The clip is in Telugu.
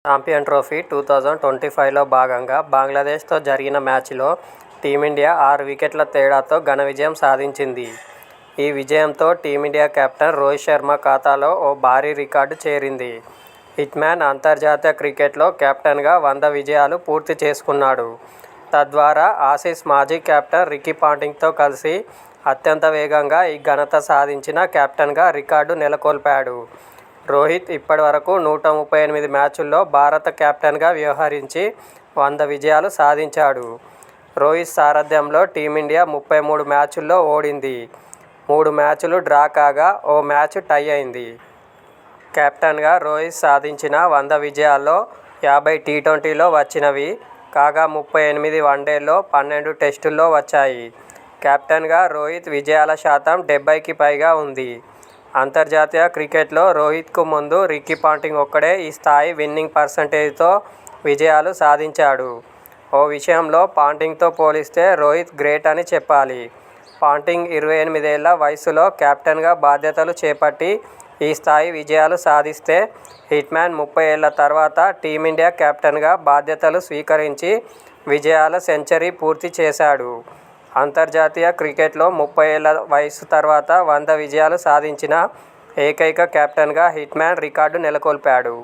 ఛాంపియన్ ట్రోఫీ 2025లో భాగంగా బంగ్లాదేశ్తో జరిగిన మ్యాచ్లో టీమిండియా 6 వికెట్ల తేడాతో ఘన విజయం సాధించింది. ఈ విజయంతో టీమిండియా కెప్టెన్ రోహిత్ శర్మ ఖాతాలో ఓ భారీ రికార్డు చేరింది. హిట్మ్యాన్ అంతర్జాతీయ క్రికెట్లో కెప్టెన్గా 100 విజయాలు పూర్తి చేసుకున్నాడు. తద్వారా ఆసీస్ మాజీ కెప్టెన్ రికీ పాంటింగ్తో కలిసి అత్యంత వేగంగా ఈ ఘనత సాధించిన కెప్టెన్గా రికార్డు నెలకొల్పాడు. రోహిత్ ఇప్పటివరకు 138 మ్యాచుల్లో భారత కెప్టెన్గా వ్యవహరించి 100 విజయాలు సాధించాడు. రోహిత్ సారథ్యంలో టీమిండియా 33 మ్యాచుల్లో ఓడింది. 3 మ్యాచులు డ్రా కాగా ఓ మ్యాచ్ టై అయింది. కెప్టెన్గా రోహిత్ సాధించిన 100 విజయాల్లో 50 టీ20లో వచ్చినవి కాగా 38 వన్డేల్లో 12 టెస్టుల్లో వచ్చాయి. కెప్టెన్గా రోహిత్ విజయాల శాతం 70కి పైగా ఉంది. అంతర్జాతీయ క్రికెట్లో రోహిత్కు ముందు రికీ పాంటింగ్ ఒక్కడే ఈ స్థాయి విన్నింగ్ పర్సెంటేజ్తో విజయాలు సాధించాడు. ఓ విషయంలో పాంటింగ్తో పోలిస్తే రోహిత్ గ్రేట్ అని చెప్పాలి. పాంటింగ్ 28 ఏళ్ల వయసులో కెప్టెన్గా బాధ్యతలు చేపట్టి ఈ స్థాయి విజయాలు సాధిస్తే హిట్మ్యాన్ 30 ఏళ్ల తర్వాత టీమిండియా కెప్టెన్గా బాధ్యతలు స్వీకరించి విజయాల సెంచరీ పూర్తి చేశాడు. అంతర్జాతీయ క్రికెట్లో 30 ఏళ్ల వయసు తర్వాత 100 విజయాలు సాధించిన ఏకైక కెప్టెన్గా హిట్మ్యాన్ రికార్డు నెలకొల్పాడు.